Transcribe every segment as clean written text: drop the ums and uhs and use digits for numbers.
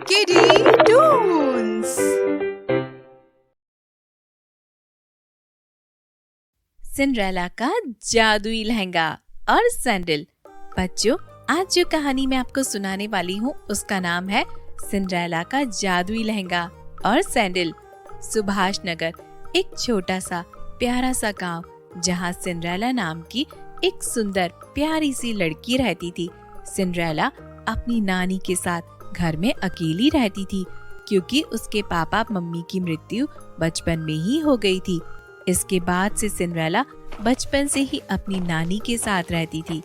Kiddie Toons। Cinderella का जादुई लहंगा और सैंडल। बच्चों, आज जो कहानी मैं आपको सुनाने वाली हूँ उसका नाम है सिंड्रेला का जादुई लहंगा और सैंडल। सुभाष नगर एक छोटा सा प्यारा सा गांव जहाँ सिंड्रेला नाम की एक सुंदर प्यारी सी लड़की रहती थी। सिंड्रेला अपनी नानी के साथ घर में अकेली रहती थी क्योंकि उसके पापा मम्मी की मृत्यु बचपन में ही हो गई थी। इसके बाद से सिंड्रेला बचपन से ही अपनी नानी के साथ रहती थी।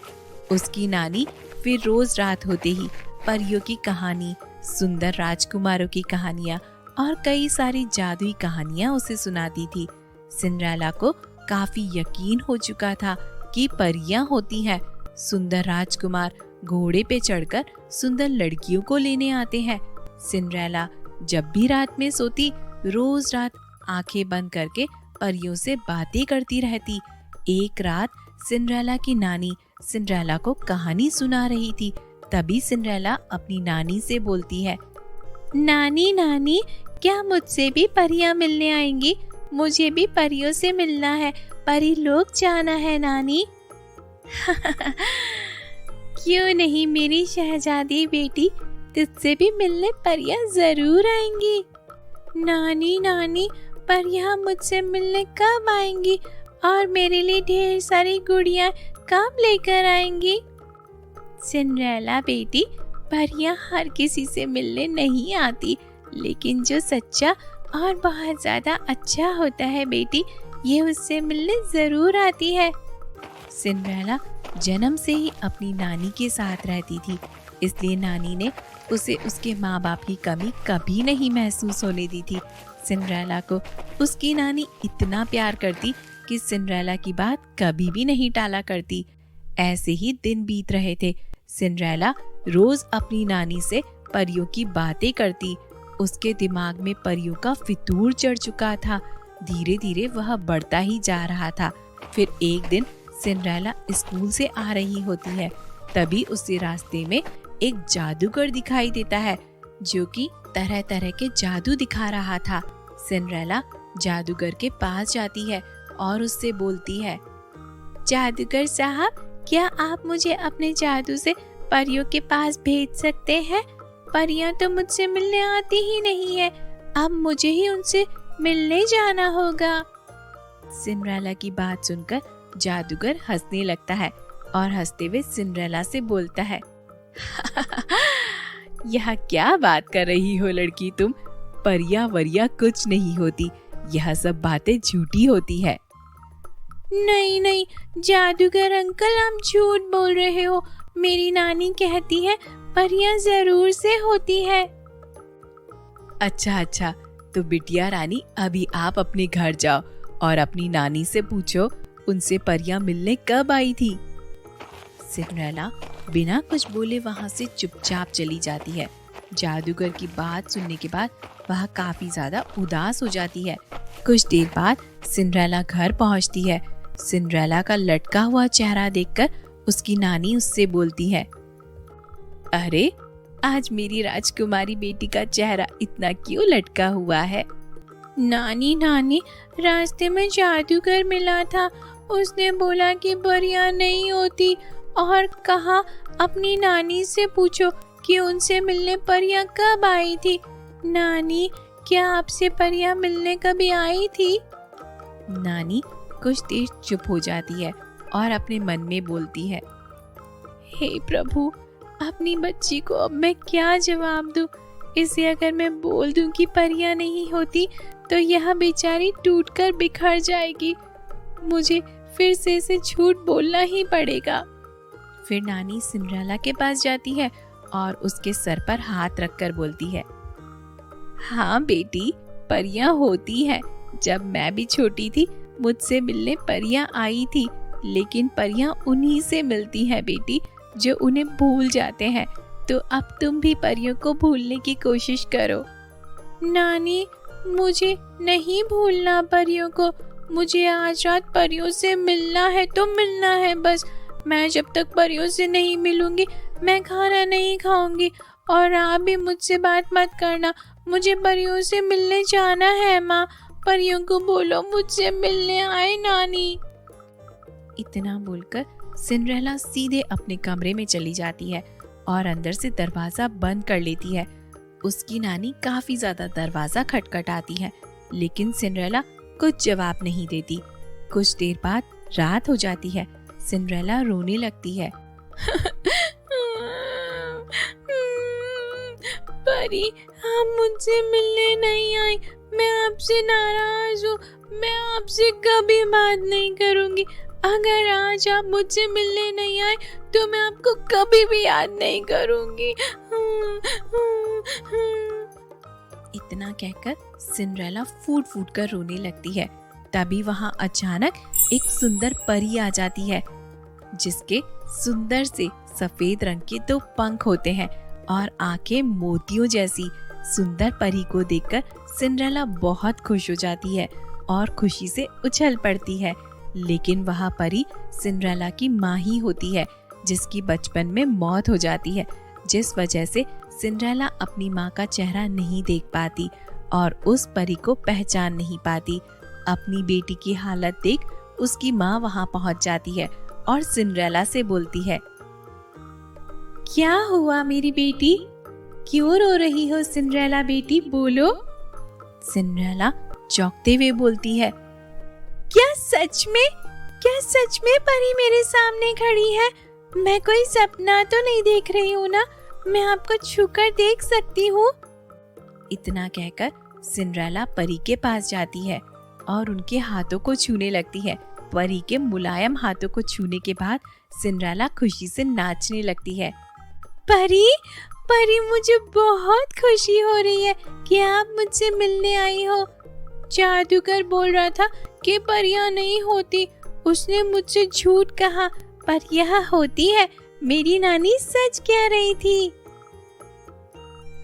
उसकी नानी फिर रोज रात होते ही परियों की कहानी, सुंदर राजकुमारों की कहानियाँ और कई सारी जादुई कहानियाँ उसे सुनाती थी। सिंड्रेला को काफी यकीन हो चुका था कि परियां होती हैं। सुंदर राजकुमार घोड़े पे चढ़कर सुंदर लड़कियों को लेने आते हैं। सिंड्रेला जब भी रात में सोती, रोज रात आंखें बंद करके परियों से बातें करती रहती। एक रात सिंड्रेला की नानी सिंड्रेला को कहानी सुना रही थी। तभी सिंड्रेला अपनी नानी से बोलती है, नानी नानी, क्या मुझसे भी परियां मिलने आएंगी? मुझे भी परियों से मिलना है, परी लोग जाना है नानी। क्यों नहीं मेरी शहजादी बेटी, तुझसे भी मिलने परियां जरूर आएंगी। नानी नानी, परियां मुझसे मिलने कब आएंगी और मेरे लिए ढेर सारी गुड़ियां कब लेकर आएंगी? सिंड्रेला बेटी, परियां हर किसी से मिलने नहीं आती, लेकिन जो सच्चा और बहुत ज्यादा अच्छा होता है बेटी, ये उससे मिलने जरूर आती है। सिंड्रेला जन्म से ही अपनी नानी के साथ रहती थी, इसलिए नानी ने उसे उसके माँ बाप की कमी कभी नहीं महसूस होने दी थी। सिंड्रेला को उसकी नानी इतना प्यार करती कि सिंड्रेला की बात कभी भी नहीं टाला करती। ऐसे ही दिन बीत रहे थे। सिंड्रेला रोज अपनी नानी से परियों की बातें करती। उसके दिमाग में परियों का फितूर चढ़ चुका था। धीरे धीरे वह बढ़ता ही जा रहा था। फिर एक दिन सिंड्रेला स्कूल से आ रही होती है। तभी उसे रास्ते में एक जादूगर दिखाई देता है जो कि तरह तरह के जादू दिखा रहा था। सिंड्रेला जादूगर के पास जाती है और उससे बोलती है, जादूगर साहब, क्या आप मुझे अपने जादू से परियों के पास भेज सकते हैं? परियां तो मुझसे मिलने आती ही नहीं है, अब मुझे ही उनसे मिलने जाना होगा। सिंड्रेला की बात सुनकर जादूगर हंसने लगता है और हंसते हुए सिंड्रेला से बोलता है, यह क्या बात कर रही हो लड़की तुम? परियां वरियां कुछ नहीं होती, यह सब बातें झूठी होती है। नहीं नहीं जादूगर अंकल, आप झूठ बोल रहे हो। मेरी नानी कहती है परियां जरूर से होती है। अच्छा, तो बिटिया रानी, अभी आप अपने घर जाओ और अपनी नानी से पूछो उनसे परियां मिलने कब आई थी। सिंड्रेला बिना कुछ बोले वहाँ से चुपचाप चली जाती है। जादूगर की बात सुनने के बाद वह काफी ज्यादा उदास हो जाती है। कुछ देर बाद सिंड्रेला घर पहुँचती है। सिंड्रेला का लटका हुआ चेहरा देखकर उसकी नानी उससे बोलती है, अरे, आज मेरी राजकुमारी बेटी का चेहरा इतना क्यों लटका हुआ है? नानी, रास्ते में जादूगर मिला था। उसने बोला कि परियां नहीं होती और कहा अपनी नानी से पूछो कि उनसे मिलने परियां कब आई थी। नानी, क्या आपसे परियां मिलने कभी आई थी? नानी कुछ देर चुप हो जाती है और अपने मन में बोलती है, हे प्रभु, अपनी बच्ची को अब मैं क्या जवाब दूं? इसे अगर मैं बोल दूं कि परियां नहीं होती तो यह बेचारी टूटकर बिखर जाएगी। मुझे फिर से इसे झूठ बोलना ही पड़ेगा। फिर नानी सिंड्रेला के पास जाती है और उसके सर पर हाथ रखकर बोलती है, हाँ बेटी, परियां होती हैं। जब मैं भी छोटी थी मुझसे मिलने परियां आई थी, लेकिन परियां उन्हीं से मिलती हैं बेटी जो उन्हें भूल जाते हैं। तो अब तुम भी परियों को भूलने की कोशिश करो। नानी, मुझे नहीं भूलना परियों को। मुझे आज रात परियों से मिलना है तो मिलना है बस। मैं जब तक परियों से नहीं मिलूंगी मैं खाना नहीं खाऊंगी और आप भी मुझसे बात मत करना, मुझे परियों से मिलने जाना है माँ। परियों को बोलो मुझसे मिलने आए नानी। इतना बोलकर सिंड्रेला सीधे अपने कमरे में चली जाती है और अंदर से दरवाजा बंद कर लेती है। उसकी नानी काफी ज्यादा दरवाजा खटखटाती है, लेकिन सिंड्रेला कुछ जवाब नहीं देती। कुछ देर बाद रात हो जाती है। सिंड्रेला रोने लगती है। परी, आप मुझसे मिलने नहीं आई, मैं आपसे नाराज हूँ, मैं आपसे कभी बात नहीं करूँगी। अगर आज आप मुझसे मिलने नहीं आए तो मैं आपको कभी भी याद नहीं करूँगी। इतना कहकर सिंड्रेला फूट फूट कर रोने लगती है। तभी वहाँ अचानक एक सुंदर परी आ जाती है, जिसके सुंदर से सफेद रंग के 2 पंख होते हैं और आंखें मोतियों जैसी। सुंदर परी को देखकर सिंड्रेला बहुत खुश हो जाती है और खुशी से उछल पड़ती है। लेकिन वह परी सिंड्रेला की माँ ही होती है, जिसकी बचपन में मौत हो जाती है, जिस वजह से सिंड्रेला अपनी माँ का चेहरा नहीं देख पाती और उस परी को पहचान नहीं पाती। अपनी बेटी की हालत देख उसकी माँ वहाँ पहुँच जाती है और सिंड्रेला से बोलती है, क्या हुआ मेरी बेटी? क्यों रो रही हो सिंड्रेला बेटी, बोलो। सिंड्रेला चौंकते हुए बोलती है, क्या सच में परी मेरे सामने खड़ी है? मैं कोई सपना तो नहीं देख रही हूँ ना? मैं आपको छूकर देख सकती हूँ? इतना कहकर सिंड्रेला परी के पास जाती है और उनके हाथों को छूने लगती है। परी के मुलायम हाथों को छूने के बाद सिंड्रेला खुशी से नाचने लगती है। परी, मुझे बहुत खुशी हो रही है कि आप मुझसे मिलने आई हो। जादूगर बोल रहा था कि परियां नहीं होती, उसने मुझसे झूठ कहा, पर यह होती है। मेरी नानी सच कह रही थी।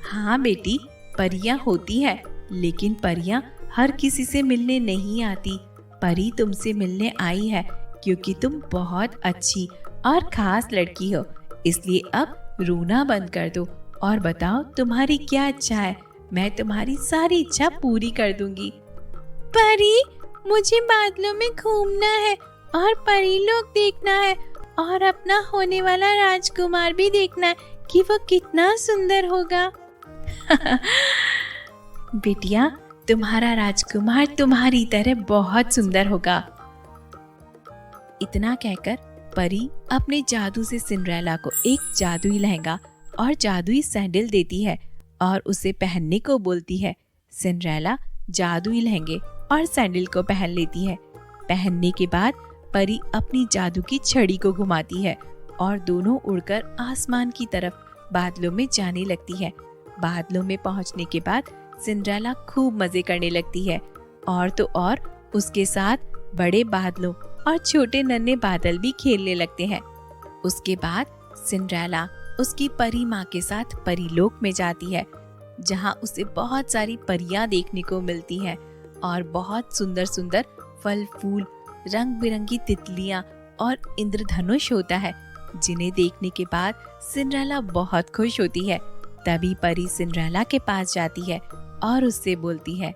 हाँ बेटी, परियां होती है, लेकिन परियां हर किसी से मिलने नहीं आती। परी तुमसे मिलने आई है क्योंकि तुम बहुत अच्छी और खास लड़की हो। इसलिए अब रोना बंद कर दो और बताओ तुम्हारी क्या इच्छा है। मैं तुम्हारी सारी इच्छा पूरी कर दूंगी। परी, मुझे बादलों में घूमना है और परी लोग देखना है और अपना होने वाला राजकुमार भी देखना है कि वो कितना सुंदर होगा। बेटिया, तुम्हारा राजकुमार तुम्हारी तरह बहुत सुंदर होगा। इतना कहकर परी अपने जादू से सिंड्रेला को एक जादुई लहंगा और जादुई सैंडल देती है और उसे पहनने को बोलती है। सिंड्रेला जादुई लहंगे और सैंडल को पहन लेती है। पहनने के बाद परी अपनी जादू की छड़ी को घुमाती है और दोनों उड़कर आसमान की तरफ बादलों में जाने लगती है। बादलों में पहुंचने के बाद सिंड्रेला खूब मजे करने लगती है और तो और उसके साथ बड़े बादलों और छोटे नन्हे बादल भी खेलने लगते हैं। उसके बाद सिंड्रेला उसकी परी माँ के साथ परीलोक में जाती है, जहाँ उसे बहुत सारी परियां देखने को मिलती हैं और बहुत सुंदर सुंदर फल फूल, रंग बिरंगी तितलियां और इंद्रधनुष होता है, जिन्हें देखने के बाद सिंड्रेला बहुत खुश होती है। तभी परी सिंड्रेला के पास जाती है और उससे बोलती है,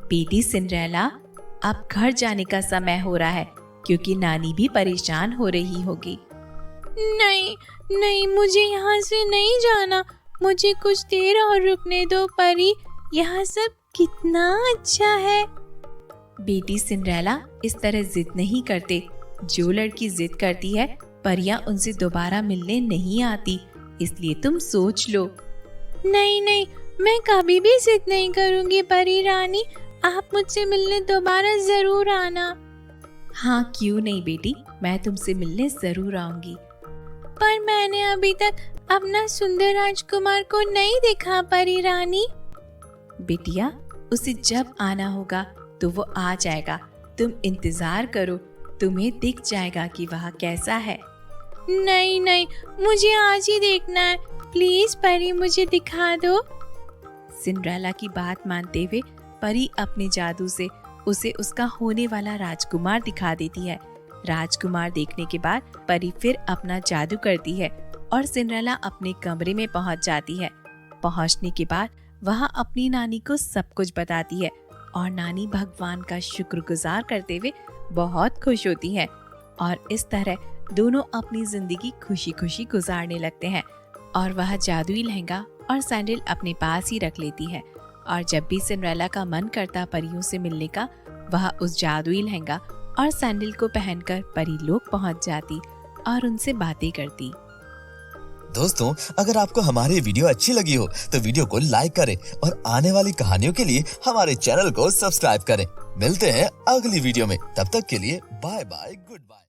बेटी सिंड्रेला, अब घर जाने का समय हो रहा है क्योंकि नानी भी परेशान हो रही होगी। नहीं, मुझे यहाँ से नहीं जाना। मुझे कुछ देर और रुकने दो परी, यहाँ सब कितना अच्छा है। बेटी सिंड्रेला, इस तरह जिद नहीं करते। जो लड़की जिद करती है परियां उनसे दोबारा मिलने नहीं आती, इसलिए तुम सोच लो। नहीं, मैं कभी भी जिद नहीं करूँगी परी रानी, आप मुझसे मिलने दोबारा जरूर आना। हाँ, क्यों नहीं बेटी, मैं तुमसे मिलने जरूर आऊंगी। पर मैंने अभी तक अपना सुंदर राजकुमार को नहीं देखा परी रानी। बेटिया, उसे जब आना होगा तो वो आ जाएगा, तुम इंतजार करो, तुम्हें दिख जाएगा कि वह कैसा है। नहीं, मुझे आज ही देखना है, प्लीज परी मुझे दिखा दो। सिंड्रेला की बात मानते हुए परी अपने जादू से उसे उसका होने वाला राजकुमार दिखा देती है। राजकुमार देखने के बाद परी फिर अपना जादू करती है और सिंड्रेला अपने कमरे में पहुंच जाती है। पहुंचने के बाद वह अपनी नानी को सब कुछ बताती है और नानी भगवान का शुक्रगुजार करते हुए बहुत खुश होती है और इस तरह दोनों अपनी जिंदगी खुशी खुशी गुजारने लगते हैं और वह जादुई लहंगा और सैंडल अपने पास ही रख लेती है और जब भी सिंड्रेला का मन करता परियों से मिलने का, वह उस जादुई लहंगा और सैंडल को पहनकर परी लोग पहुंच जाती और उनसे बातें करती। दोस्तों, अगर आपको हमारी वीडियो अच्छी लगी हो तो वीडियो को लाइक करें और आने वाली कहानियों के लिए हमारे चैनल को सब्सक्राइब करें। मिलते हैं अगली वीडियो में, तब तक के लिए बाय बाय, गुड बाय।